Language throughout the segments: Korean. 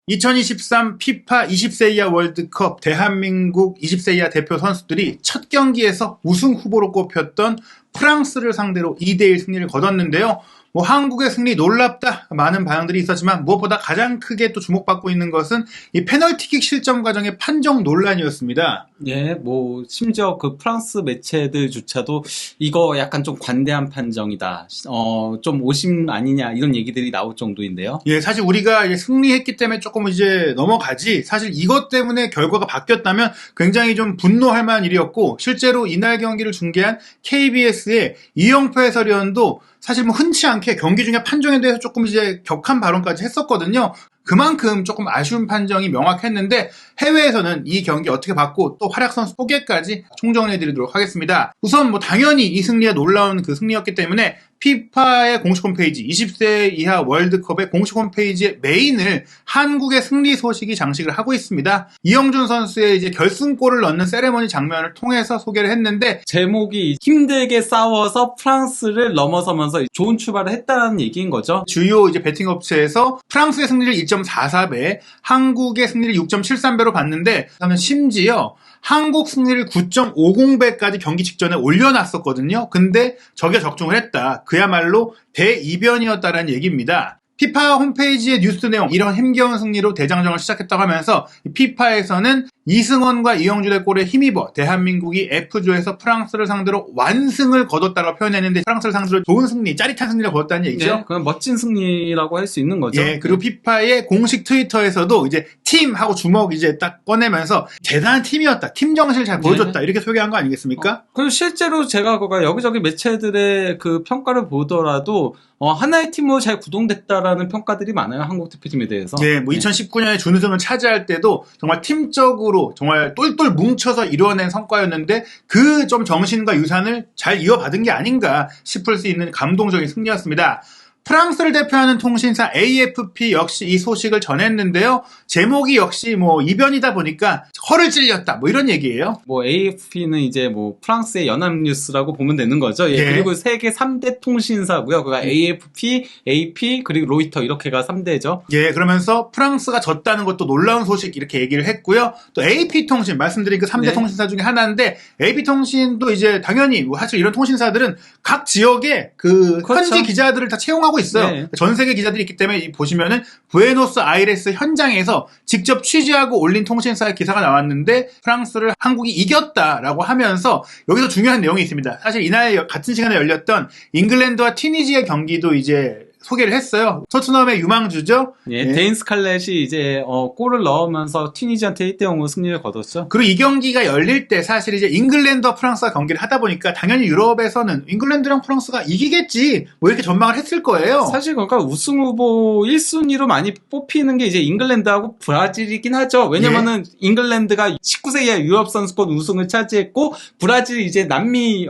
2023 피파 20세 이하 월드컵 대한민국 20세 이하 대표 선수들이 첫 경기에서 우승 후보로 꼽혔던 프랑스를 상대로 2대1 승리를 거뒀는데요. 한국의 승리 놀랍다 많은 반응들이 있었지만 무엇보다 가장 크게 또 주목받고 있는 것은 이 페널티킥 실점 과정의 판정 논란이었습니다. 예, 심지어 그 프랑스 매체들조차도 이거 약간 좀 관대한 판정이다. 좀 오심 아니냐 이런 얘기들이 나올 정도인데요. 예, 사실 우리가 이제 승리했기 때문에 조금 이제 넘어가지. 사실 이것 때문에 결과가 바뀌었다면 굉장히 좀 분노할 만한 일이었고, 실제로 이날 경기를 중계한 KBS의 이영표 해설위원도 사실 흔치 않게 경기 중에 판정에 대해서 조금 이제 격한 발언까지 했었거든요. 그만큼 조금 아쉬운 판정이 명확했는데 해외에서는 이 경기 어떻게 봤고 또 활약 선수 소개까지 총정리해드리도록 하겠습니다. 우선 당연히 이 승리가 놀라운 그 승리였기 때문에 피파의 공식 홈페이지 20세 이하 월드컵의 공식 홈페이지의 메인을 한국의 승리 소식이 장식을 하고 있습니다. 이영준 선수의 이제 결승골을 넣는 세레머니 장면을 통해서 소개를 했는데 제목이 힘들게 싸워서 프랑스를 넘어서면서 좋은 출발을 했다는 얘기인 거죠. 주요 이제 베팅 업체에서 프랑스의 승리를 2.44배, 한국의 승리를 6.73배로 봤는데 저는 심지어 한국 승리를 9.50배까지 경기 직전에 올려놨었거든요. 근데 저게 적중을 했다. 그야말로 대이변이었다는 얘기입니다. 피파 홈페이지의 뉴스 내용, 이런 힘겨운 승리로 대장정을 시작했다고 하면서 피파에서는 이승원과 이영준의 골에 힘입어 대한민국이 F조에서 프랑스를 상대로 완승을 거뒀다고 표현했는데, 프랑스를 상대로 좋은 승리, 짜릿한 승리를 거뒀다는 얘기죠. 네, 그건 멋진 승리라고 할 수 있는 거죠. 예, 그리고 피파의 공식 트위터에서도 이제 팀하고 주먹 이제 딱 꺼내면서 대단한 팀이었다, 팀 정신을 잘 보여줬다, 이렇게 소개한 거 아니겠습니까? 그리고 실제로 제가 여기저기 매체들의 그 평가를 보더라도 하나의 팀으로 잘 구동됐다라는 평가들이 많아요. 한국 대표팀에 대해서. 예, 2019년에 준우승을 차지할 때도 정말 팀적으로 정말 똘똘 뭉쳐서 이루어낸 성과였는데 그 좀 정신과 유산을 잘 이어받은 게 아닌가 싶을 수 있는 감동적인 승리였습니다. 프랑스를 대표하는 통신사 AFP 역시 이 소식을 전했는데요. 제목이 역시 이변이다 보니까 허를 찔렸다 이런 얘기예요. AFP는 이제 프랑스의 연합뉴스라고 보면 되는 거죠. 예, 예. 그리고 세계 3대 통신사고요. 그가 AFP, AP 그리고 로이터 이렇게가 3대죠. 예, 그러면서 프랑스가 졌다는 것도 놀라운 소식 이렇게 얘기를 했고요. 또 AP통신 말씀드린 그 3대 네. 통신사 중에 하나인데 AP통신도 이제 당연히 사실 이런 통신사들은 각 지역에 그 그렇죠. 현지 기자들을 다 채용하고 있어요. 네. 전 세계 기자들이 있기 때문에 보시면은 부에노스아이레스 현장에서 직접 취재하고 올린 통신사의 기사가 나왔는데 프랑스를 한국이 이겼다라고 하면서 여기서 중요한 내용이 있습니다. 사실 이날 같은 시간에 열렸던 잉글랜드와 튀니지의 경기도 이제 소개를 했어요. 토트넘의 유망주죠. 예, 데인 스칼렛이 이제 골을 넣으면서 튀니지한테 1대0으로 승리를 거뒀죠. 그리고 이 경기가 열릴 때 사실 이제 잉글랜드와 프랑스가 경기를 하다 보니까 당연히 유럽에서는 잉글랜드랑 프랑스가 이기겠지 이렇게 전망을 했을 거예요. 사실 그러니까 우승 후보 1순위로 많이 뽑히는 게 이제 잉글랜드하고 브라질이긴 하죠. 왜냐면은 잉글랜드가 19세 이하 유럽 선수권 우승을 차지했고 브라질이 이제 남미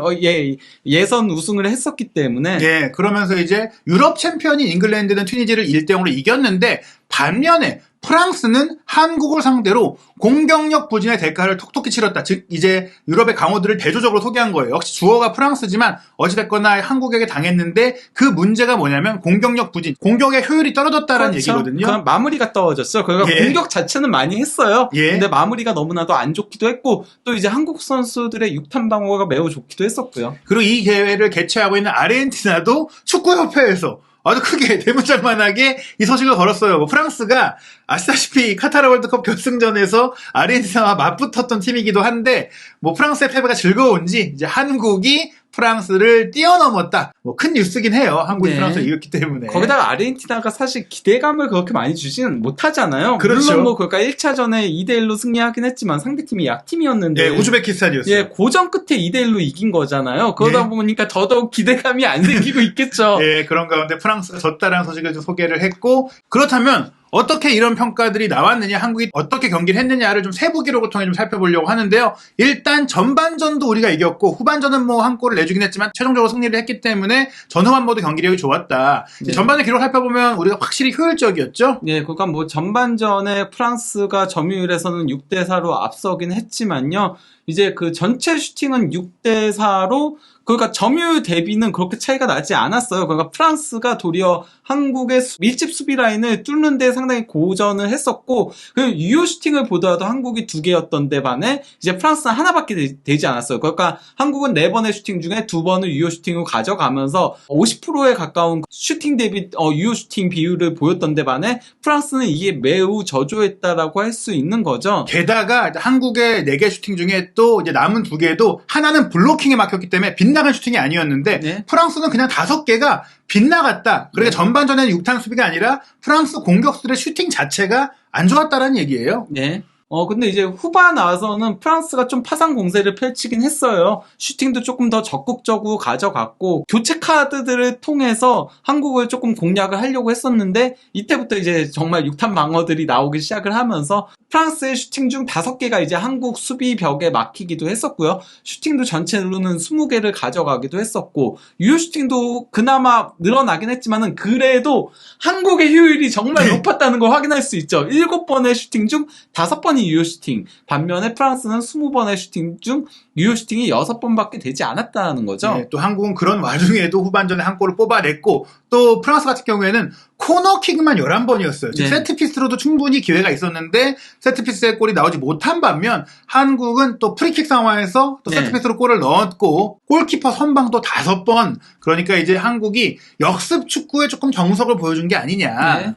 예선 우승을 했었기 때문에. 예, 그러면서 이제 유럽 챔피언인 잉글랜드는 튀니지를 1대0으로 이겼는데 반면에 프랑스는 한국을 상대로 공격력 부진의 대가를 톡톡히 치렀다. 즉 이제 유럽의 강호들을 대조적으로 소개한 거예요. 역시 주어가 프랑스지만 어찌됐거나 한국에게 당했는데 그 문제가 뭐냐면 공격력 부진, 공격의 효율이 떨어졌다는 그렇죠. 얘기거든요. 그럼 마무리가 떨어졌어요. 그러니까 예. 공격 자체는 많이 했어요. 예. 근데 마무리가 너무나도 안 좋기도 했고 또 이제 한국 선수들의 육탄 방어가 매우 좋기도 했었고요. 그리고 이 대회를 개최하고 있는 아르헨티나도 축구협회에서 아주 크게 대문짝만하게 이 소식을 걸었어요. 프랑스가 아시다시피 카타르 월드컵 결승전에서 아르헨티나와 맞붙었던 팀이기도 한데 프랑스의 패배가 즐거운지 이제 한국이 프랑스를 뛰어넘었다. 큰 뉴스긴 해요. 한국이 네. 프랑스를 이겼기 때문에. 거기다가 아르헨티나가 사실 기대감을 그렇게 많이 주지는 못하잖아요. 그렇죠. 물론 그러니까 1차전에 2대1로 승리하긴 했지만 상대팀이 약팀이었는데 네, 우즈베키스탄이었어요. 예, 고전 끝에 2대1로 이긴 거잖아요. 그러다 네. 보니까 더더욱 기대감이 안 생기고 있겠죠. 예, 그런 가운데 프랑스가 졌다라는 소식을 좀 소개를 했고, 그렇다면 어떻게 이런 평가들이 나왔느냐, 한국이 어떻게 경기를 했느냐를 좀 세부 기록을 통해 좀 살펴보려고 하는데요. 일단 전반전도 우리가 이겼고 후반전은 한 골을 내주긴 했지만 최종적으로 승리를 했기 때문에 전후반모두 경기력이 좋았다. 네. 전반의 기록을 살펴보면 우리가 확실히 효율적이었죠. 예, 그러니까 전반전에 프랑스가 점유율에서는 6대4로 앞서긴 했지만요. 이제 그 전체 슈팅은 6대4로 그러니까 점유율 대비는 그렇게 차이가 나지 않았어요. 그러니까 프랑스가 도리어 한국의 밀집 수비 라인을 뚫는 데 상당히 고전을 했었고, 그 유효 슈팅을 보더라도 한국이 2개였던 데 반해 이제 프랑스는 하나밖에 되지 않았어요. 그러니까 한국은 4번의 슈팅 중에 2번을 유효 슈팅으로 가져가면서 50%에 가까운 슈팅 대비 유효 슈팅 비율을 보였던 데 반해 프랑스는 이게 매우 저조했다라고 할 수 있는 거죠. 게다가 한국의 4개 슈팅 중에 또 이제 남은 2개도 하나는 블로킹에 막혔기 때문에 빗나간 슈팅이 아니었는데 네. 프랑스는 그냥 5개가 빗나갔다. 그러니까 네. 전반전에는 6탄 수비가 아니라 프랑스 공격수들의 슈팅 자체가 안 좋았다라는 얘기예요. 네. 근데 이제 후반 와서는 프랑스가 좀 파상 공세를 펼치긴 했어요. 슈팅도 조금 더 적극적으로 가져갔고, 교체 카드들을 통해서 한국을 조금 공략을 하려고 했었는데, 이때부터 이제 정말 6탄 방어들이 나오기 시작을 하면서, 프랑스의 슈팅 중 5개가 이제 한국 수비 벽에 막히기도 했었고요. 슈팅도 전체로는 20개를 가져가기도 했었고, 유효 슈팅도 그나마 늘어나긴 했지만은, 그래도 한국의 효율이 정말 높았다는 걸 확인할 수 있죠. 7번의 슈팅 중 5번이 유효 슈팅. 반면에 프랑스는 20번의 슈팅 중 유효 슈팅이 6번밖에 되지 않았다는 거죠. 네, 또 한국은 그런 와중에도 후반전에 한 골을 뽑아냈고, 또 프랑스 같은 경우에는 코너킥만 11번이었어요. 네. 세트피스로도 충분히 기회가 있었는데 세트피스의 골이 나오지 못한 반면 한국은 또 프리킥 상황에서 또 네. 세트피스로 골을 넣었고 골키퍼 선방도 5번. 그러니까 이제 한국이 역습 축구에 조금 정석을 보여준 게 아니냐. 네.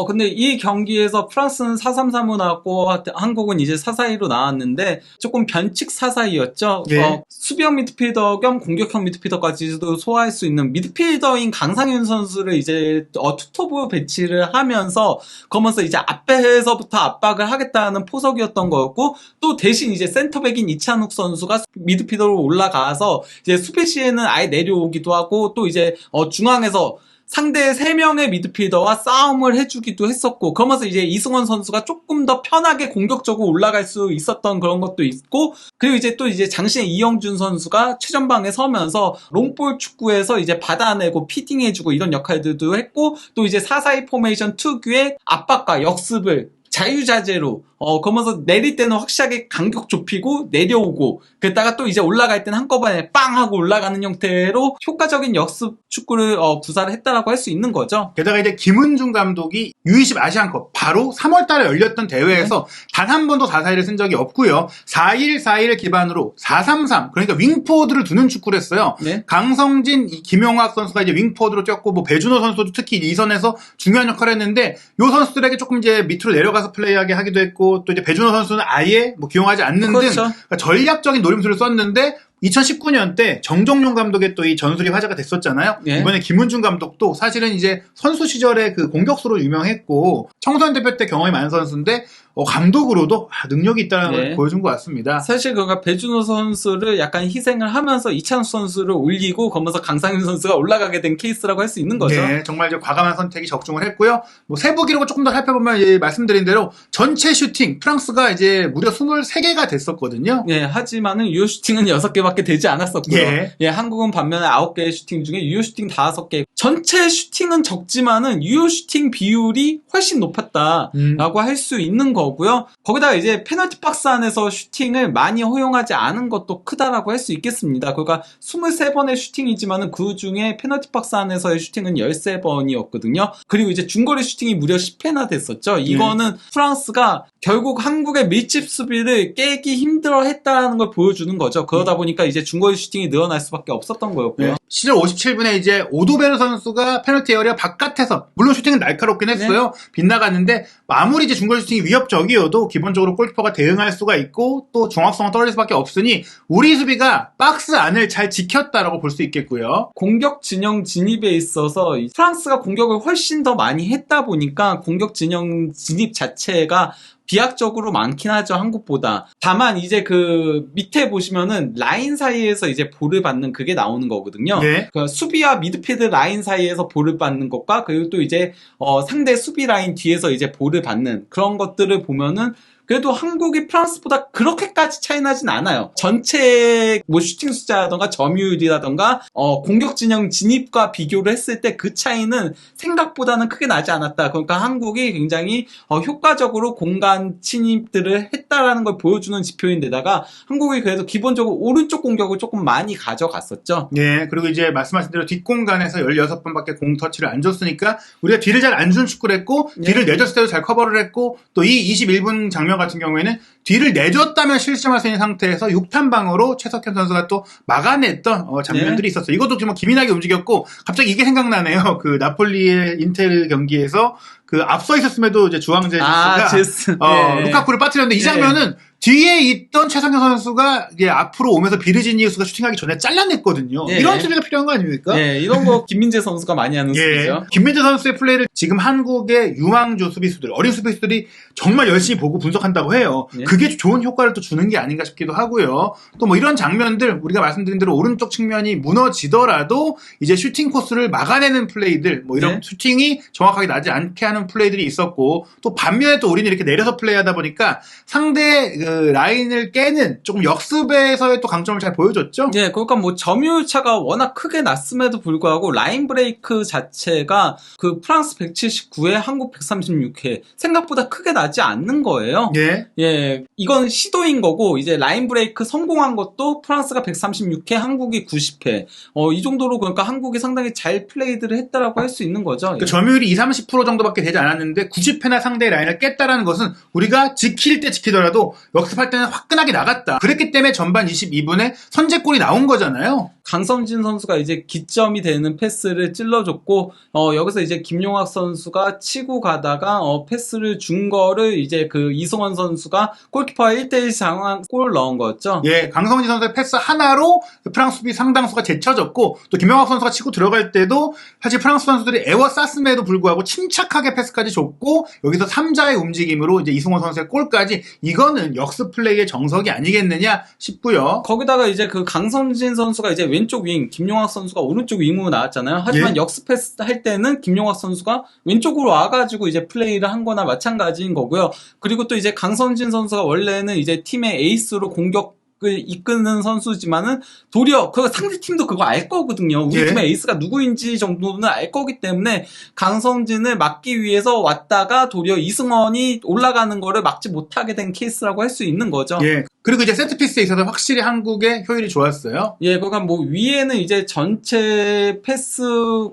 근데 이 경기에서 프랑스는 4-3-3으로 나왔고, 한국은 이제 4-4-2로 나왔는데, 조금 변칙 4-4-2였죠. 네. 수비형 미드필더 겸 공격형 미드필더까지도 소화할 수 있는 미드필더인 강상윤 선수를 이제, 투톱으로 배치를 하면서, 그러면서 이제 앞에서부터 압박을 하겠다는 포석이었던 거였고, 또 대신 이제 센터백인 이찬욱 선수가 미드필더로 올라가서, 이제 수비 시에는 아예 내려오기도 하고, 또 이제, 중앙에서 상대 3명의 미드필더와 싸움을 해주기도 했었고, 그러면서 이제 이승원 선수가 조금 더 편하게 공격적으로 올라갈 수 있었던 그런 것도 있고, 그리고 이제 또 이제 장신의 이영준 선수가 최전방에 서면서 롱볼 축구에서 이제 받아내고 피딩해주고 이런 역할들도 했고, 또 이제 4-4-2 포메이션 특유의 압박과 역습을 자유자재로 그러면서 내릴 때는 확실하게 간격 좁히고 내려오고 그랬다가 또 이제 올라갈 때는 한꺼번에 빵 하고 올라가는 형태로 효과적인 역습 축구를 구사를 했다라고 할 수 있는 거죠. 게다가 이제 김은중 감독이 U20 아시안컵 바로 3월 달에 열렸던 대회에서 단 한 번도 4-4-1을 쓴 적이 없고요. 4-1-4-1을 기반으로 4-3-3 그러니까 윙포워드를 두는 축구를 했어요. 네. 강성진, 김용학 선수가 이제 윙포워드로 뛰었고 뭐 배준호 선수도 특히 이 선에서 중요한 역할을 했는데 요 선수들에게 조금 이제 밑으로 내려가서 플레이하게 하기도 했고 또 이제 배준호 선수는 아예 뭐 기용하지 않는 그렇죠. 등 그러니까 전략적인 노림수를 썼는데 2019년 때 정종용 감독의 또 이 전술이 화제가 됐었잖아요. 예. 이번에 김은중 감독도 사실은 이제 선수 시절에 그 공격수로 유명했고 청소년 대표 때 경험이 많은 선수인데 감독으로도 능력이 있다는 네. 걸 보여준 것 같습니다. 사실 그러니까 배준호 선수를 약간 희생을 하면서 이찬수 선수를 올리고 그러면서 강상윤 선수가 올라가게 된 케이스라고 할 수 있는 거죠. 네, 정말 이제 과감한 선택이 적중을 했고요. 뭐 세부 기록을 조금 더 살펴보면 이제 말씀드린 대로 전체 슈팅 프랑스가 이제 무려 23개가 됐었거든요. 예, 하지만은 유효 슈팅은 6개밖에 되지 않았었고요. 예. 한국은 반면에 9개의 슈팅 중에 유효 슈팅 5개. 전체 슈팅은 적지만은 유효 슈팅 비율이 훨씬 높았다라고 할 수 있는 거고요. 거기다가 이제 페널티 박스 안에서 슈팅을 많이 허용하지 않은 것도 크다라고 할 수 있겠습니다. 그러니까 23번의 슈팅이지만은 그 중에 페널티 박스 안에서의 슈팅은 13번이었거든요. 그리고 이제 중거리 슈팅이 무려 10회나 됐었죠. 이거는 프랑스가 결국 한국의 밀집 수비를 깨기 힘들어 했다는 걸 보여주는 거죠. 그러다 보니까 이제 중거리 슈팅이 늘어날 수밖에 없었던 거였고요. 네. 시절 57분에 이제 오도베르 선수가 페널티 에어리어 바깥에서 물론 슈팅은 날카롭긴 했어요. 빗나갔는데 아무리 이제 중거리 슈팅이 위협적이어도 기본적으로 골키퍼가 대응할 수가 있고 또 정확성은 떨어질 수밖에 없으니 우리 수비가 박스 안을 잘 지켰다라고 볼 수 있겠고요. 공격 진영 진입에 있어서 프랑스가 공격을 훨씬 더 많이 했다 보니까 공격 진영 진입 자체가 비약적으로 많긴 하죠, 한국보다. 다만 이제 그 밑에 보시면은 라인 사이에서 이제 볼을 받는 그게 나오는 거거든요. 네. 그 수비와 미드필드 라인 사이에서 볼을 받는 것과 그리고 또 이제 상대 수비 라인 뒤에서 이제 볼을 받는 그런 것들을 보면은 그래도 한국이 프랑스보다 그렇게까지 차이 나진 않아요. 전체 뭐 슈팅 숫자라던가 점유율이라던가 공격 진영 진입과 비교를 했을 때 그 차이는 생각보다는 크게 나지 않았다. 그러니까 한국이 굉장히 효과적으로 공간 침입들을 했다라는 걸 보여주는 지표인데다가 한국이 그래도 기본적으로 오른쪽 공격을 조금 많이 가져갔었죠. 예, 그리고 이제 말씀하신 대로 뒷공간에서 16번밖에 공 터치를 안 줬으니까 우리가 뒤를 잘 안 준 축구를 했고 뒤를 내줬을 때도 잘 커버를 했고 또 이 21분 장면 같은 경우에는 뒤를 내줬다면 실점할 수 있는 상태에서 6탄방으로 최석현 선수가 또 막아냈던 장면들이 있었어요. 이것도 정말 기민하게 움직였고 갑자기 이게 생각나네요. 그 나폴리의 인텔 경기에서 그 앞서 있었음에도 이제 주황제 제스가 루카쿠를 빠뜨렸는데 이 장면은 뒤에 있던 최성현 선수가 이게 앞으로 오면서 비르지니우스가 슈팅하기 전에 잘라냈거든요. 이런 수비가 필요한 거 아닙니까? 이런 거 김민재 선수가 많이 하는 수비죠. 김민재 선수의 플레이를 지금 한국의 유망주 수비수들, 어린 수비수들이 정말 열심히 보고 분석한다고 해요. 그게 좋은 효과를 또 주는 게 아닌가 싶기도 하고요. 또 뭐 이런 장면들 우리가 말씀드린 대로 오른쪽 측면이 무너지더라도 이제 슈팅 코스를 막아내는 플레이들, 뭐 이런 슈팅이 정확하게 나지 않게 하는 플레이들이 있었고 또 반면에 또 우리는 이렇게 내려서 플레이하다 보니까 상대 그 라인을 깨는 조금 역습에서의 또 강점을 잘 보여줬죠. 그러니까 뭐 점유율 차가 워낙 크게 났음에도 불구하고 라인 브레이크 자체가 그 프랑스 179회, 한국 136회 생각보다 크게 나지 않는 거예요. 이건 시도인 거고 이제 라인 브레이크 성공한 것도 프랑스가 136회, 한국이 90회. 이 정도로 그러니까 한국이 상당히 잘 플레이들을 했다라고 할 수 있는 거죠. 그 점유율이 20, 30% 정도밖에 되지 않았는데 90회나 상대의 라인을 깼다라는 것은 우리가 지킬 때 지키더라도 역습할 때는 화끈하게 나갔다. 그랬기 때문에 전반 22분에 선제골이 나온 거잖아요. 강성진 선수가 이제 기점이 되는 패스를 찔러줬고 여기서 이제 김용학 선수가 치고 가다가 패스를 준 거를 이제 그 이승원 선수가 골키퍼와 1대1 상황 골 넣은 거였죠. 강성진 선수의 패스 하나로 프랑스 수비 상당수가 제쳐졌고 또 김용학 선수가 치고 들어갈 때도 사실 프랑스 선수들이 에워쌌음에도 불구하고 침착하게 패스까지 줬고 여기서 3자의 움직임으로 이제 이승원 선수의 골까지 이거는 역습 플레이의 정석이 아니겠느냐 싶고요. 거기다가 이제 그 강성진 선수가 이제 왼쪽 윙, 김용학 선수가 오른쪽 윙으로 나왔잖아요. 하지만 역습 패스 할 때는 김용학 선수가 왼쪽으로 와가지고 이제 플레이를 한 거나 마찬가지인 거고요. 그리고 또 이제 강성진 선수가 원래는 이제 팀의 에이스로 공격을 이끄는 선수지만은 도리어 그 상대 팀도 그거 알 거거든요. 우리 팀의 에이스가 누구인지 정도는 알 거기 때문에 강성진을 막기 위해서 왔다가 도리어 이승원이 올라가는 거를 막지 못하게 된 케이스라고 할 수 있는 거죠. 그리고 이제 세트피스에 있어서 확실히 한국의 효율이 좋았어요. 그러니까 뭐 위에는 이제 전체 패스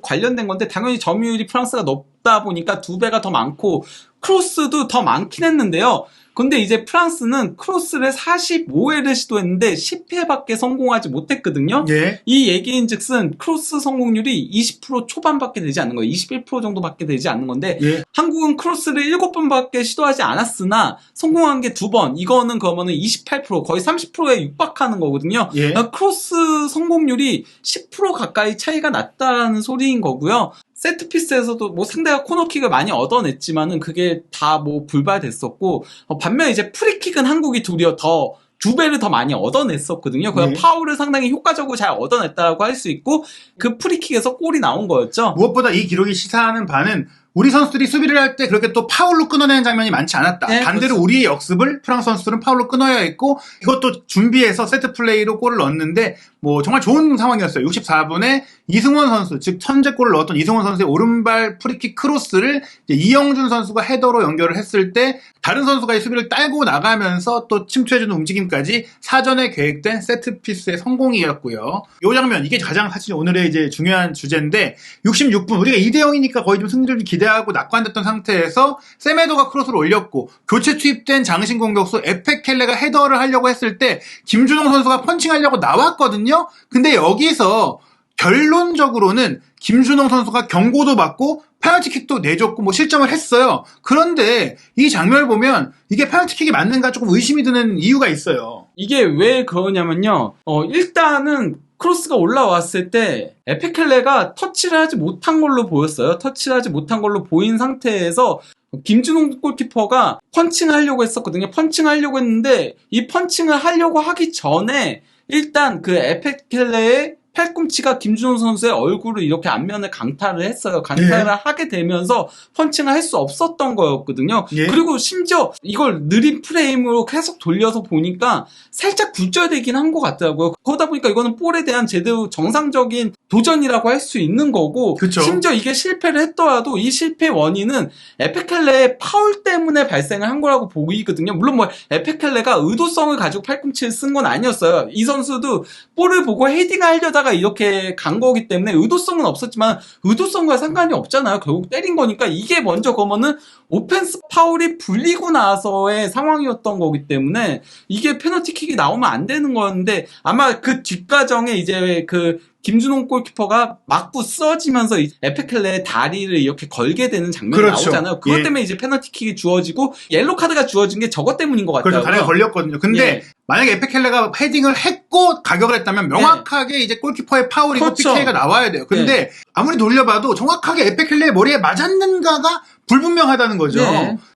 관련된 건데 당연히 점유율이 프랑스가 높다 보니까 2배가 더 많고 크로스도 더 많긴 했는데요. 근데 이제 프랑스는 크로스를 45회를 시도했는데 10회밖에 성공하지 못했거든요. 이 얘기인 즉슨 크로스 성공률이 20% 초반밖에 되지 않는 거예요. 21% 정도밖에 되지 않는 건데 한국은 크로스를 7번밖에 시도하지 않았으나 성공한 게 2번. 이거는 그러면은 28% 거의 30%에 육박하는 거거든요. 크로스 성공률이 10% 가까이 차이가 났다는 소리인 거고요. 세트피스에서도 뭐 상대가 코너킥을 많이 얻어냈지만은 그게 다 뭐 불발됐었고 반면 이제 프리킥은 한국이 도리어 더 2배를 더 많이 얻어냈었거든요. 그래서 파울을 상당히 효과적으로 잘 얻어냈다라고 할 수 있고 그 프리킥에서 골이 나온 거였죠. 무엇보다 이 기록이 시사하는 바는 우리 선수들이 수비를 할 때 그렇게 또 파울로 끊어내는 장면이 많지 않았다. 반대로 우리의 역습을 프랑스 선수들은 파울로 끊어야 했고 이것도 준비해서 세트 플레이로 골을 넣었는데 뭐 정말 좋은 상황이었어요. 64분에 이승원 선수, 즉 선제골을 넣었던 이승원 선수의 오른발 프리킥 크로스를 이제 이영준 선수가 헤더로 연결을 했을 때 다른 선수가 이 수비를 딸고 나가면서 또 침투해주는 움직임까지 사전에 계획된 세트피스의 성공이었고요. 이 장면 이게 가장 사실 오늘의 이제 중요한 주제인데 66분 우리가 2대0이니까 거의 좀 승리를 기대하고 낙관됐던 상태에서 세메도가 크로스를 올렸고 교체 투입된 장신 공격수 에페켈레가 헤더를 하려고 했을 때 김준홍 선수가 펀칭하려고 나왔거든요. 근데 여기서 결론적으로는 김준홍 선수가 경고도 받고 페널티킥도 내줬고 뭐 실점을 했어요. 그런데 이 장면을 보면 이게 페널티킥이 맞는가 조금 의심이 드는 이유가 있어요. 이게 왜 그러냐면요. 일단은 크로스가 올라왔을 때 에페켈레가 터치를 하지 못한 걸로 보였어요. 터치를 하지 못한 걸로 보인 상태에서 김준홍 골키퍼가 펀칭을 하려고 했었거든요. 펀칭을 하려고 했는데 이 펀칭을 하려고 하기 전에 일단 그 에페켈레의 팔꿈치가 김준호 선수의 얼굴을 이렇게 앞면에 강타를 했어요. 강타를 하게 되면서 펀칭을 할 수 없었던 거였거든요. 그리고 심지어 이걸 느린 프레임으로 계속 돌려서 보니까 살짝 굴절되긴 한 것 같더라고요. 그러다 보니까 이거는 볼에 대한 제대로 정상적인 도전이라고 할 수 있는 거고, 그쵸. 심지어 이게 실패를 했더라도 이 실패 원인은 에페켈레의 파울 때문에 발생을 한 거라고 보이거든요. 물론 뭐 에페켈레가 의도성을 가지고 팔꿈치를 쓴 건 아니었어요. 이 선수도 볼을 보고 헤딩하려다가 이렇게 간 거기 때문에 의도성은 없었지만 의도성과 상관이 없잖아요. 결국 때린 거니까. 이게 먼저 그러면은 오펜스 파울이 불리고 나서의 상황이었던 거기 때문에 이게 페널티킥이 나오면 안 되는 건데, 아마 그 뒷과정에 이제 그 김준홍 골키퍼가 맞고 쓰러지면서 에페켈레의 다리를 이렇게 걸게 되는 장면이 나오잖아요. 그것 때문에 이제 페널티킥이 주어지고 옐로 카드가 주어진 게 저것 때문인 것 같아요. 그렇죠. 다리가 걸렸거든요. 근데 만약에 에페켈레가 헤딩을 했고 가격을 했다면 명확하게 이제 골키퍼의 파울이고 그렇죠. PK가 나와야 돼요. 근데 아무리 돌려봐도 정확하게 에페켈레의 머리에 맞았는가가 불분명하다는 거죠.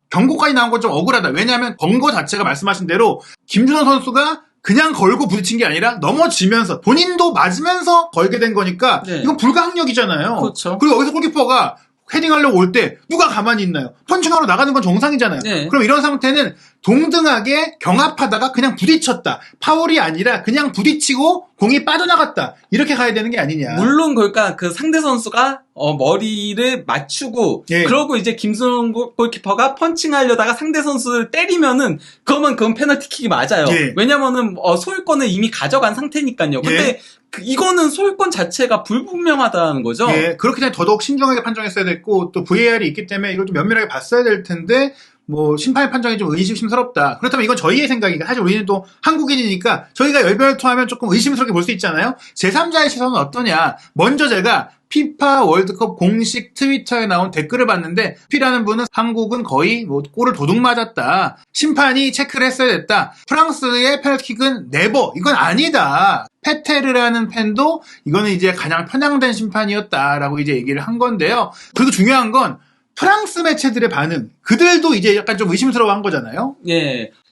경고까지 나온 건 좀 억울하다. 왜냐하면 번거 자체가 말씀하신 대로 김준호 선수가 그냥 걸고 부딪힌 게 아니라 넘어지면서 본인도 맞으면서 걸게 된 거니까 이건 불가항력이잖아요. 그렇죠. 그리고 여기서 골키퍼가 헤딩하려고 올 때 누가 가만히 있나요? 펀칭하러 나가는 건 정상이잖아요. 그럼 이런 상태는 동등하게 경합하다가 그냥 부딪혔다. 파울이 아니라 그냥 부딪히고 공이 빠져나갔다. 이렇게 가야 되는 게 아니냐. 물론 그러니까 그 상대 선수가 머리를 맞추고 그러고 이제 김승훈 골키퍼가 펀칭하려다가 상대 선수를 때리면은 그건 페널티킥이 맞아요. 왜냐면은 소유권을 이미 가져간 상태니까요. 근데 이거는 소유권 자체가 불분명하다는 거죠. 그렇기 때문에 더더욱 신중하게 판정했어야 됐고 또 VAR이 있기 때문에 이걸 좀 면밀하게 봤어야 될 텐데 뭐 심판의 판정이 좀 의심스럽다. 그렇다면 이건 저희의 생각이니까 사실 우리는 또 한국인이니까 저희가 열별토하면 조금 의심스럽게 볼 수 있잖아요. 제3자의 시선은 어떠냐. 먼저 제가 피파 월드컵 공식 트위터에 나온 댓글을 봤는데 피라는 분은 한국은 거의 뭐 골을 도둑 맞았다. 심판이 체크를 했어야 됐다. 프랑스의 페널티킥은 네버. 이건 아니다. 페테르라는 팬도 이거는 이제 가장 편향된 심판이었다라고 이제 얘기를 한 건데요. 그리고 중요한 건 프랑스 매체들의 반응. 그들도 이제 약간 좀 의심스러워한 거잖아요.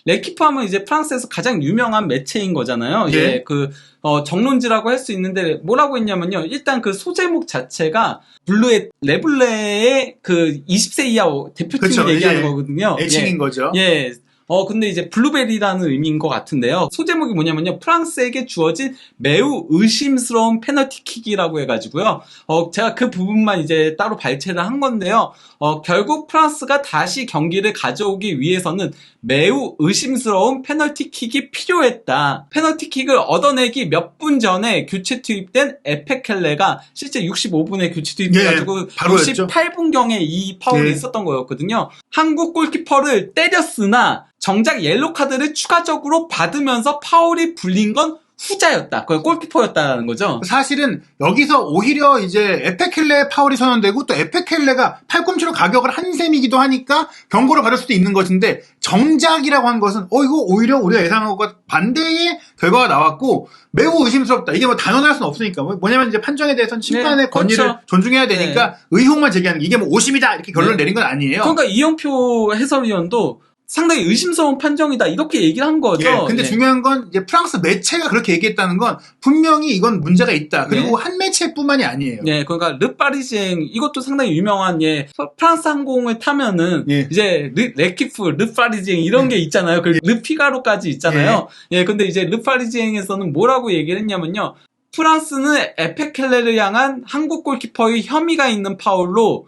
레키프 하면 이제 프랑스에서 가장 유명한 매체인 거잖아요. 정론지라고 할 수 있는데 뭐라고 했냐면요. 일단 그 소제목 자체가 레블레의 그 20세 이하 대표팀을 얘기하는 거거든요. 애칭인 거죠. 근데 이제 블루베리라는 의미인 것 같은데요. 소제목이 뭐냐면요. 프랑스에게 주어진 매우 의심스러운 페널티킥이라고 해가지고요. 제가 그 부분만 이제 따로 발췌를 한 건데요. 결국 프랑스가 다시 경기를 가져오기 위해서는 매우 의심스러운 페널티킥이 필요했다. 페널티킥을 얻어내기 몇 분 전에 교체 투입된 에페켈레가 실제 65분에 교체 투입해가지고 68분경에 이 파울이 있었던 거였거든요. 한국 골키퍼를 때렸으나 정작 옐로 카드를 추가적으로 받으면서 파울이 불린 건 후자였다. 그건 골키퍼였다는 거죠. 사실은 여기서 오히려 이제 에페켈레의 파울이 선언되고 또 에페켈레가 팔꿈치로 가격을 한 셈이기도 하니까 경고를 받을 수도 있는 것인데 정작이라고 한 것은 이거 오히려 우리가 예상한 것과 반대의 결과가 나왔고 매우 의심스럽다. 이게 뭐 단언할 수는 없으니까. 뭐냐면 이제 판정에 대해서는 심판의 권위를 존중해야 되니까 의혹만 제기하는 게 이게 뭐 오심이다 이렇게 결론을 내린 건 아니에요. 그러니까 이영표 해설위원도 상당히 의심스러운 판정이다 이렇게 얘기를 한 거죠. 근데 중요한 건 이제 프랑스 매체가 그렇게 얘기했다는 건 분명히 이건 문제가 있다. 그리고 한 매체뿐만이 아니에요. 그러니까 르파리쟁 이것도 상당히 유명한 프랑스 항공을 타면은 이제 레키프, 르파리쟁 이런 게 있잖아요. 그리고 르피가로까지 있잖아요. 근데 이제 르파리쟁에서는 뭐라고 얘기를 했냐면요. 프랑스는 에페켈레를 향한 한국 골키퍼의 혐의가 있는 파울로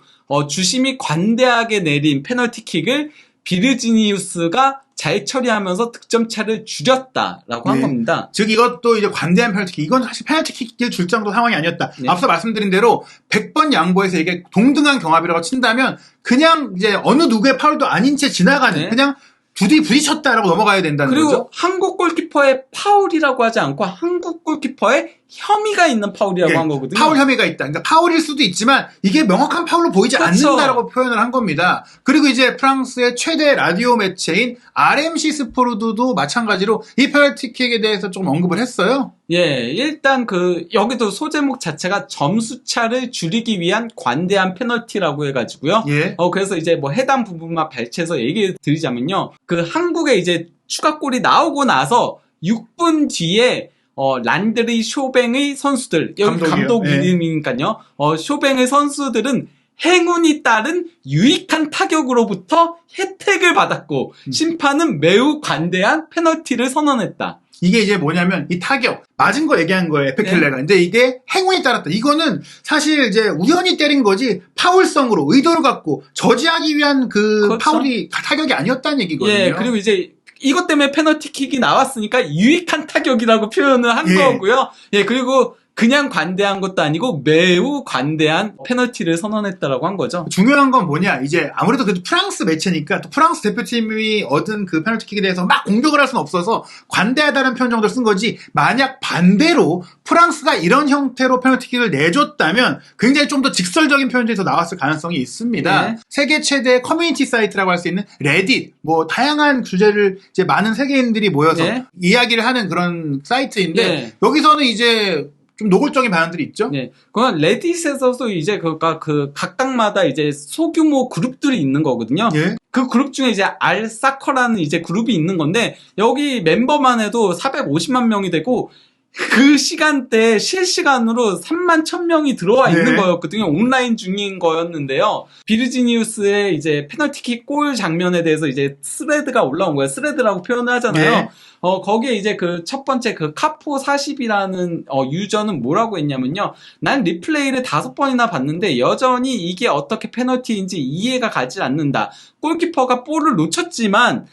주심이 관대하게 내린 페널티킥을 비르지니우스가 잘 처리하면서 득점차를 줄였다라고 한 겁니다. 즉 이것도 이제 관대한 페널티킥. 이건 사실 페널티킥을 줄 정도 상황이 아니었다. 앞서 말씀드린 대로 100번 양보해서 이게 동등한 경합이라고 친다면 그냥 이제 어느 누구의 파울도 아닌 채 지나가는 그냥 둘이 부딪혔다라고 넘어가야 된다는 그리고 거죠. 한국 골키퍼의 파울이라고 하지 않고 한국 골키퍼의 혐의가 있는 파울이라고 한 거거든요. 파울 혐의가 있다. 그러니까 파울일 수도 있지만 이게 명확한 파울로 보이지 않는다라고 표현을 한 겁니다. 그리고 이제 프랑스의 최대 라디오 매체인 RMC 스포르드도 마찬가지로 이 페널티킥에 대해서 좀 언급을 했어요. 일단 여기도 소제목 자체가 점수차를 줄이기 위한 관대한 페널티라고 해가지고요. 그래서 이제 뭐 해당 부분만 발췌해서 얘기를 드리자면요. 한국에 이제 추가골이 나오고 나서 6분 뒤에 란드리 쇼뱅의 선수들, 여기 감독이에요. 감독 예. 이름이니까요. 쇼뱅의 선수들은 행운이 따른 유익한 타격으로부터 혜택을 받았고 심판은 매우 관대한 페널티를 선언했다. 이게 이제 뭐냐면 이 타격 맞은 거 얘기한 거예요, 에페켈레가. 근데 이게 행운이 따랐다. 이거는 사실 이제 우연히 때린 거지 파울성으로 의도를 갖고 저지하기 위한 그 그렇죠. 파울이 타격이 아니었다는 얘기거든요. 예, 그리고 이제 이것 때문에 페널티킥이 나왔으니까 유익한 타격이라고 표현을 한 예. 거고요. 예, 그리고 그냥 관대한 것도 아니고 매우 관대한 페널티를 선언했다라고 한 거죠. 중요한 건 뭐냐, 이제 아무래도 그래도 프랑스 매체니까 또 프랑스 대표팀이 얻은 그 페널티킥에 대해서 막 공격을 할 수는 없어서 관대하다는 표현 정도를 쓴 거지, 만약 반대로 프랑스가 이런 형태로 페널티킥을 내줬다면 굉장히 좀 더 직설적인 표현들이 더 나왔을 가능성이 있습니다. 네. 세계 최대 커뮤니티 사이트라고 할 수 있는 레딧, 뭐 다양한 주제를 이제 많은 세계인들이 모여서 네. 이야기를 하는 그런 사이트인데 네. 여기서는 이제 좀 노골적인 반응들이 있죠. 네. 그건 레딧에서도 이제 그 각각마다 이제 소규모 그룹들이 있는 거거든요. 예. 그 그룹 중에 이제 알사커라는 이제 그룹이 있는 건데 여기 멤버만 해도 450만 명이 되고 그 시간대에 실시간으로 3만 1000명이 들어와 네. 있는 거였거든요. 온라인 중인 거였는데요. 비르지니우스의 이제 페널티킥 골 장면에 대해서 이제 스레드가 올라온 거예요. 스레드라고 표현을 하잖아요. 네. 거기에 이제 그 첫 번째 그 카포40이라는 유저는 뭐라고 했냐면요. 난 리플레이를 5번이나 봤는데 여전히 이게 어떻게 페널티인지 이해가 가지 않는다. 골키퍼가 볼을 놓쳤지만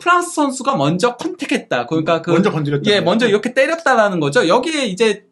프랑스 선수가 먼저 컨택했다. 그러니까 먼저 건드렸다. 예, 먼저 이렇게 때렸다라는 거죠. 여기에 이제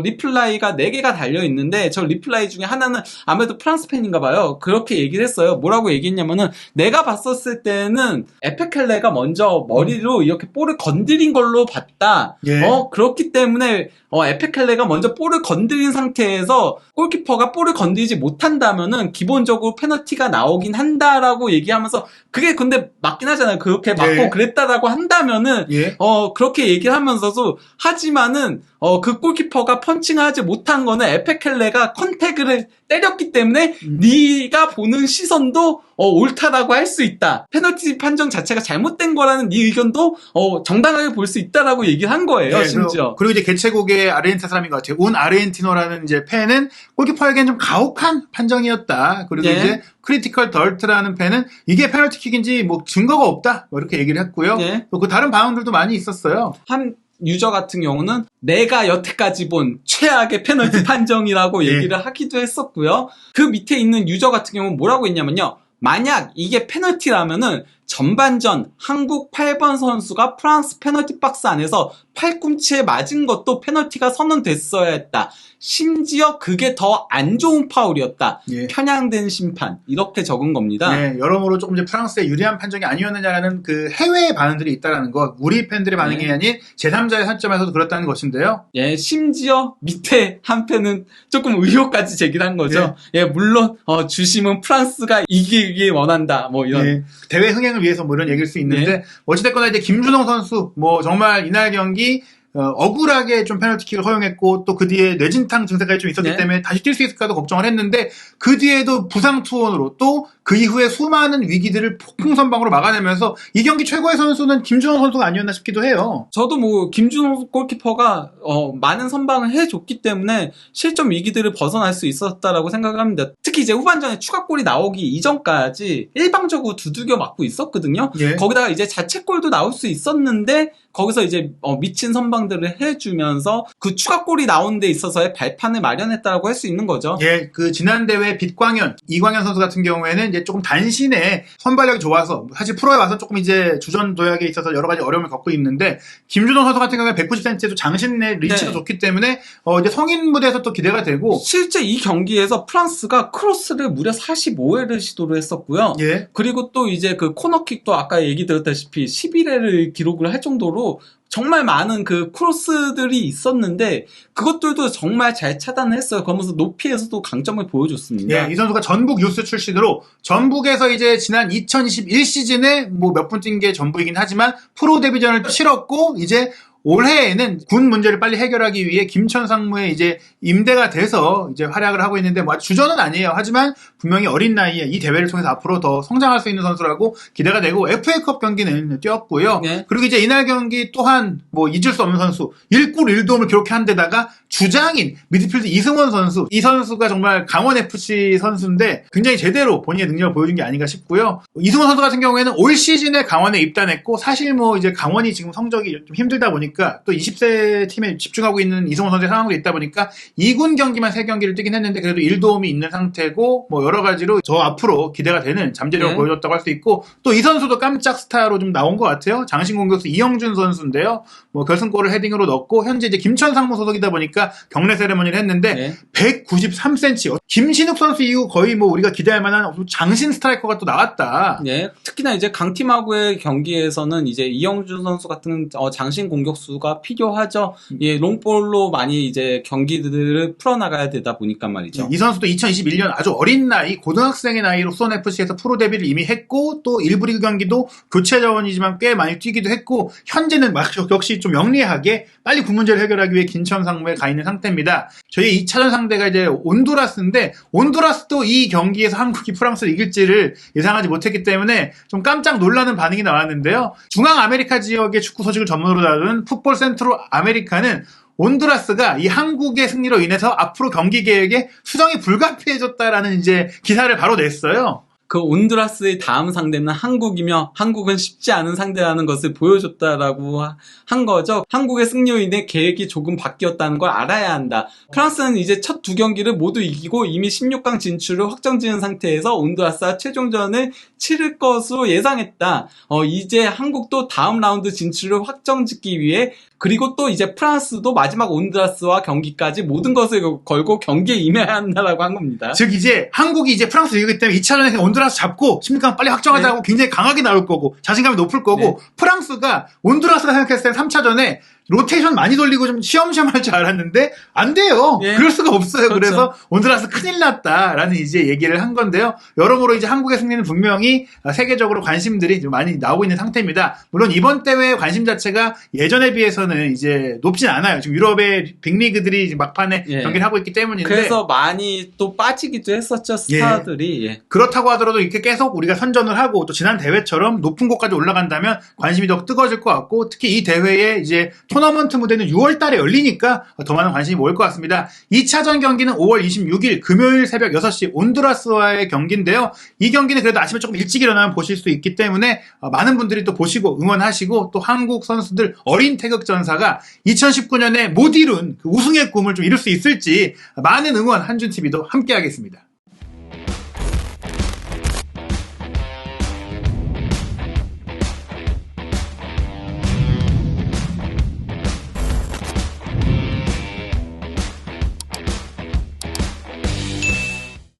리플라이가 4개가 달려있는데, 저 리플라이 중에 하나는 아무래도 프랑스 팬인가 봐요. 그렇게 얘기를 했어요. 뭐라고 얘기했냐면은, 내가 봤었을 때는 에페켈레가 먼저 머리로 이렇게 볼을 건드린 걸로 봤다. 예. 그렇기 때문에, 에페켈레가 먼저 볼을 건드린 상태에서 골키퍼가 볼을 건드리지 못한다면은, 기본적으로 페널티가 나오긴 한다라고 얘기하면서, 그게 근데 맞긴 하잖아요. 그렇게 맞고 예. 그랬다라고 한다면은, 예. 그렇게 얘기를 하면서도, 하지만은, 그 골키퍼가 펀칭하지 못한 거는 에페켈레가 컨택을 때렸기 때문에 네가 보는 시선도 옳다라고 할 수 있다. 페널티 판정 자체가 잘못된 거라는 네 의견도 정당하게 볼 수 있다라고 얘기를 한 거예요. 네, 심지어. 그리고 이제 개최국의 아르헨티나 사람인 것 같아요. 운 아르헨티노라는 이제 팬은 골키퍼에겐 좀 가혹한 판정이었다. 그리고 예. 이제 크리티컬 덜트라는 팬은 이게 페널티킥인지 뭐 증거가 없다. 뭐 이렇게 얘기를 했고요. 예. 또 그 다른 반응들도 많이 있었어요. 한 유저 같은 경우는 내가 여태까지 본 최악의 페널티 판정이라고 예. 얘기를 하기도 했었고요. 그 밑에 있는 유저 같은 경우는 뭐라고 했냐면요. 만약 이게 페널티라면은 전반전 한국 8번 선수가 프랑스 페널티 박스 안에서 팔꿈치에 맞은 것도 페널티가 선언됐어야 했다. 심지어 그게 더 안 좋은 파울이었다. 예. 편향된 심판. 이렇게 적은 겁니다. 네, 여러모로 조금 이제 프랑스의 유리한 판정이 아니었느냐라는 그 해외의 반응들이 있다라는 것, 우리 팬들의 반응이 네. 아닌 제3자의 관점에서도 그렇다는 것인데요. 예, 심지어 밑에 한 편은 조금 의혹까지 제기한 거죠. 예, 물론 주심은 프랑스가 이기길 원한다. 뭐 이런. 예, 대회 흥행을 위해서 뭐 이런 얘기일 수 있는데 네. 어찌됐거나 이제 김준홍 선수 뭐 정말 이날 경기 억울하게 좀 페널티킥을 허용했고 또 그 뒤에 뇌진탕 증세까지 좀 있었기 네. 때문에 다시 뛸 수 있을까도 걱정을 했는데 그 뒤에도 부상 투혼으로 또 그 이후에 수많은 위기들을 폭풍선방으로 막아내면서 이 경기 최고의 선수는 김준홍 선수가 아니었나 싶기도 해요. 저도 뭐 김준호 골키퍼가 많은 선방을 해줬기 때문에 실점 위기들을 벗어날 수 있었다라고 생각을 합니다. 특히 이제 후반전에 추가골이 나오기 이전까지 일방적으로 두들겨 맞고 있었거든요. 예. 거기다가 이제 자책골도 나올 수 있었는데 거기서 이제 미친 선방들을 해주면서 그 추가골이 나오는 데 있어서의 발판을 마련했다라고 할 수 있는 거죠. 예, 그 지난 대회 빛광현, 이광현 선수 같은 경우에는 이제 조금 단신에 선발력이 좋아서 사실 프로에 와서 조금 이제 주전 도약에 있어서 여러 가지 어려움을 겪고 있는데 김준호 선수 같은 경우에 190cm도 장신의 리치가 네. 좋기 때문에 이제 성인 무대에서 또 기대가 되고 실제 이 경기에서 프랑스가 크로스를 무려 45회를 시도를 했었고요. 예. 그리고 또 이제 그 코너킥도 아까 얘기 드렸다시피 11회를 기록을 할 정도로 정말 많은 그 크로스들이 있었는데 그것들도 정말 잘 차단을 했어요. 그러면서 높이에서도 강점을 보여줬습니다. 예, 이 선수가 전북 유스 출신으로 전북에서 이제 지난 2021 시즌에 뭐 몇 분 뛴 게 전북이긴 하지만 프로 데뷔전을 또 치렀고 이제 올해에는 군 문제를 빨리 해결하기 위해 김천 상무에 이제 임대가 돼서 이제 활약을 하고 있는데 뭐 아주 주전은 아니에요. 하지만 분명히 어린 나이에 이 대회를 통해서 앞으로 더 성장할 수 있는 선수라고 기대가 되고 FA컵 경기는 뛰었고요. 네. 그리고 이제 이날 경기 또한 뭐 잊을 수 없는 선수 1골 1도움을 기록한 데다가 주장인 미드필드 이승원 선수, 이 선수가 정말 강원FC 선수인데 굉장히 제대로 본인의 능력을 보여준 게 아닌가 싶고요. 이승원 선수 같은 경우에는 올 시즌에 강원에 입단했고 사실 뭐 이제 강원이 지금 성적이 좀 힘들다 보니까 또 20세 팀에 집중하고 있는 이승원 선수의 상황도 있다 보니까 2군 경기만 3경기를 뛰긴 했는데 그래도 1도움이 있는 상태고 뭐 여러 가지로 저 앞으로 기대가 되는 잠재력을 네. 보여줬다고 할 수 있고 또 이 선수도 깜짝 스타로 좀 나온 것 같아요. 장신 공격수 이영준 선수인데요. 뭐 결승골을 헤딩으로 넣고 현재 이제 김천 상무 소속이다 보니까 경례 세레머니를 했는데 네. 193cm. 김신욱 선수 이후 거의 뭐 우리가 기대할 만한 장신 스트라이커가 또 나왔다. 네, 특히나 이제 강팀하고의 경기에서는 이제 이영준 선수 같은 장신 공격수가 필요하죠. 예, 롱볼로 많이 이제 경기들을 풀어나가야 되다 보니까 말이죠. 이 선수도 2021년 아주 어린 나이, 고등학생의 나이로 수원FC에서 프로 데뷔를 이미 했고 또 일부 리그 경기도 교체 자원이지만 꽤 많이 뛰기도 했고 현재는 역시 좀 영리하게 빨리 군 문제를 해결하기 위해 김천 상무에 가 있는 상태입니다. 저희 2차전 상대가 이제 온두라스인데 온두라스도 이 경기에서 한국이 프랑스를 이길지를 예상하지 못했기 때문에 좀 깜짝 놀라는 반응이 나왔는데요. 중앙 아메리카 지역의 축구 소식을 전문으로 다루는 풋볼 센트로 아메리카는 온두라스가 이 한국의 승리로 인해서 앞으로 경기 계획에 수정이 불가피해졌다라는 이제 기사를 바로 냈어요. 그 온두라스의 다음 상대는 한국이며 한국은 쉽지 않은 상대라는 것을 보여줬다라고 한 거죠. 한국의 승리로 인해 계획이 조금 바뀌었다는 걸 알아야 한다. 프랑스는 이제 첫 2경기를 모두 이기고 이미 16강 진출을 확정지은 상태에서 온두라스와 최종전을 치를 것으로 예상했다. 이제 한국도 다음 라운드 진출을 확정짓기 위해 그리고 또 이제 프랑스도 마지막 온두라스와 경기까지 모든 것을 걸고 경기에 임해야 한다라고 한 겁니다. 즉 이제 한국이 이제 프랑스 이기기 때문에 2차전에 온두라스 잡고 16강 빨리 확정하자고 굉장히 강하게 나올 거고 자신감이 높을 거고 프랑스가 온두라스가 생각했을 때 3차전에 로테이션 많이 돌리고 좀 시험시험 할 줄 알았는데 안 돼요. 예. 그럴 수가 없어요. 그렇죠. 그래서 온두라스 큰일 났다라는 이제 얘기를 한 건데요. 여러모로 이제 한국의 승리는 분명히 세계적으로 관심들이 좀 많이 나오고 있는 상태입니다. 물론 이번 대회의 관심 자체가 예전에 비해서는 이제 높진 않아요. 지금 유럽의 빅리그들이 막판에 경기를 하고 있기 때문인데 그래서 많이 또 빠지기도 했었죠. 스타들이. 그렇다고 하더라도 이렇게 계속 우리가 선전을 하고 또 지난 대회처럼 높은 곳까지 올라간다면 관심이 더 뜨거워질 것 같고 특히 이 대회에 이제 토너먼트 무대는 6월 달에 열리니까 더 많은 관심이 모일 것 같습니다. 2차전 경기는 5월 26일 금요일 새벽 6시 온두라스와의 경기인데요. 이 경기는 그래도 아침에 조금 일찍 일어나면 보실 수 있기 때문에 많은 분들이 또 보시고 응원하시고 또 한국 선수들 어린 태극전사가 2019년에 못 이룬 그 우승의 꿈을 좀 이룰 수 있을지 많은 응원 한준TV도 함께 하겠습니다.